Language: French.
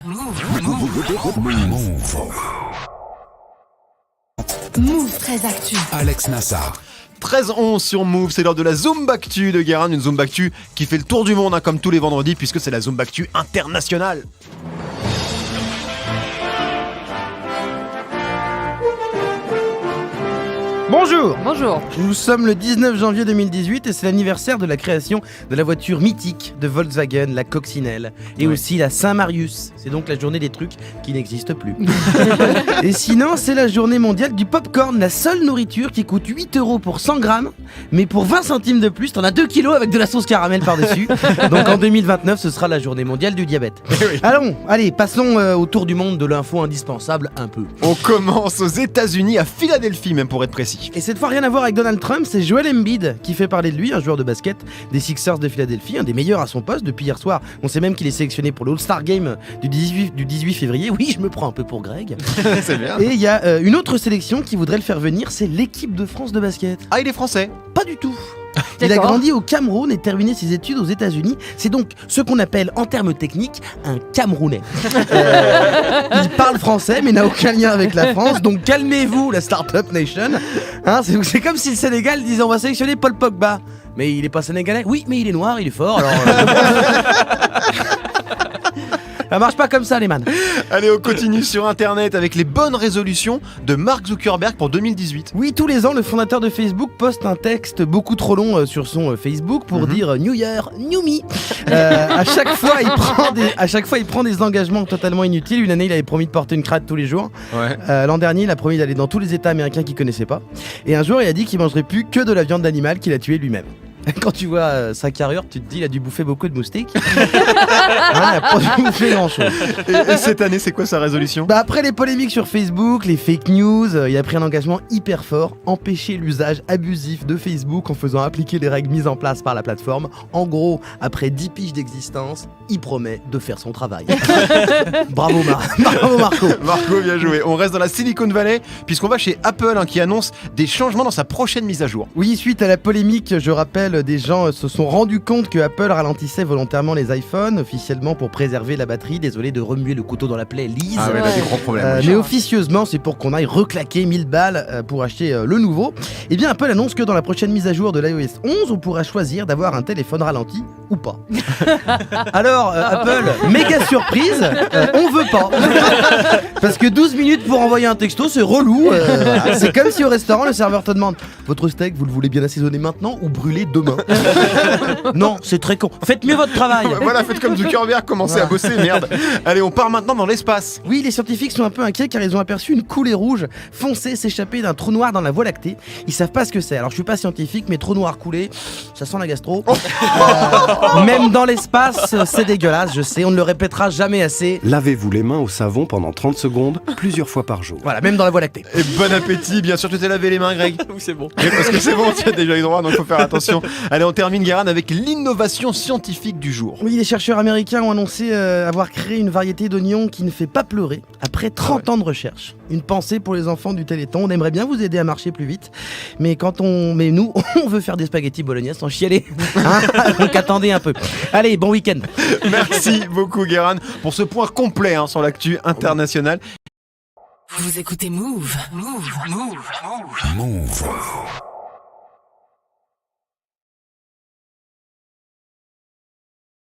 Move 13 Actu. Alex Nassar. 13-11 sur Move, c'est l'heure de la Zumbactu de Guérin, une Zumbactu qui fait le tour du monde comme tous les vendredis puisque c'est la Zumbactu internationale. Bonjour. Nous sommes le 19 janvier 2018 et c'est l'anniversaire de la création de la voiture mythique de Volkswagen, la Coccinelle, et aussi la Saint-Marius. C'est donc la journée des trucs qui n'existent plus. Et sinon, c'est la journée mondiale du popcorn, la seule nourriture qui coûte 8 € pour 100 grammes, mais pour 20 centimes de plus, t'en as 2 kilos avec de la sauce caramel par-dessus. Donc en 2029, ce sera la journée mondiale du diabète. Allez, passons au tour du monde de l'info indispensable un peu. On commence aux États-Unis, à Philadelphie même pour être précis. Et cette fois rien à voir avec Donald Trump, c'est Joel Embiid qui fait parler de lui, un joueur de basket des Sixers de Philadelphie, un des meilleurs à son poste depuis hier soir. On sait même qu'il est sélectionné pour le All-Star Game du 18 février. Oui, je me prends un peu pour Greg. C'est bien. Et il y a une autre sélection qui voudrait le faire venir, c'est l'équipe de France de basket. Ah, il est français? Pas du tout. Il a grandi au Cameroun et terminé ses études aux États-Unis. C'est donc ce qu'on appelle en termes techniques un Camerounais. Il parle français mais n'a aucun lien avec la France. Donc calmez-vous la Startup Nation. C'est comme si le Sénégal disait on va sélectionner Paul Pogba. Mais il est pas sénégalais? Oui, mais il est noir, il est fort. Alors, ça marche pas comme ça les man. Allez, on continue sur internet avec les bonnes résolutions de Mark Zuckerberg pour 2018. Oui, tous les ans, le fondateur de Facebook poste un texte beaucoup trop long sur son Facebook pour dire New Year, New Me. À chaque fois, il prend des engagements totalement inutiles. Une année, il avait promis de porter une crête tous les jours. Ouais. L'an dernier, il a promis d'aller dans tous les États américains qu'il connaissait pas. Et un jour, il a dit qu'il mangerait plus que de la viande d'animal qu'il a tué lui-même. Quand tu vois sa carrure, tu te dis il a dû bouffer beaucoup de moustiques. Il a pas dû bouffer grand chose. Et cette année, c'est quoi sa résolution? Après les polémiques sur Facebook, les fake news, il a pris un engagement hyper fort: empêcher l'usage abusif de Facebook en faisant appliquer les règles mises en place par la plateforme. En gros, après 10 piges d'existence, il promet de faire son travail. Bravo Marco. Marco, bien joué. On reste dans la Silicon Valley puisqu'on va chez Apple qui annonce des changements dans sa prochaine mise à jour. Oui, suite à la polémique, je rappelle, des gens se sont rendus compte que Apple ralentissait volontairement les iPhones, officiellement pour préserver la batterie. Désolé de remuer le couteau dans la plaie, Lise. Ah ouais, là, des gros problèmes. Mais officieusement, c'est pour qu'on aille reclaquer 1000 balles pour acheter le nouveau. Et bien, Apple annonce que dans la prochaine mise à jour de l'iOS 11, on pourra choisir d'avoir un téléphone ralenti ou pas. Alors, Apple, méga surprise, on veut pas. Parce que 12 minutes pour envoyer un texto, c'est relou. C'est comme si au restaurant, le serveur te demande: votre steak, vous le voulez bien assaisonner maintenant ou brûler demain? Non, c'est très con. Faites mieux votre travail. Voilà, faites comme Zuckerberg, commencez à bosser, merde. Allez, on part maintenant dans l'espace. Oui, les scientifiques sont un peu inquiets car ils ont aperçu une coulée rouge foncée s'échapper d'un trou noir dans la Voie lactée. Ils savent pas ce que c'est. Alors je suis pas scientifique, mais trou noir coulé, ça sent la gastro. Même dans l'espace, c'est dégueulasse, je sais, on ne le répétera jamais assez. Lavez-vous les mains au savon pendant 30 secondes, plusieurs fois par jour. Voilà, même dans la Voie lactée. Et bon appétit, bien sûr, tu t'es lavé les mains, Greg? Oui, c'est bon. Parce que c'est bon, tu as déjà eu droit, donc faut faire attention. Allez, on termine, Guérin, avec l'innovation scientifique du jour. Oui, les chercheurs américains ont annoncé avoir créé une variété d'oignons qui ne fait pas pleurer après 30 ans de recherche. Une pensée pour les enfants du Téléthon. On aimerait bien vous aider à marcher plus vite, mais nous, on veut faire des spaghettis bolognaise sans chialer. Donc attendez un peu. Allez, bon week-end. Merci beaucoup, Guérin, pour ce point complet sur l'actu internationale. Vous écoutez Move.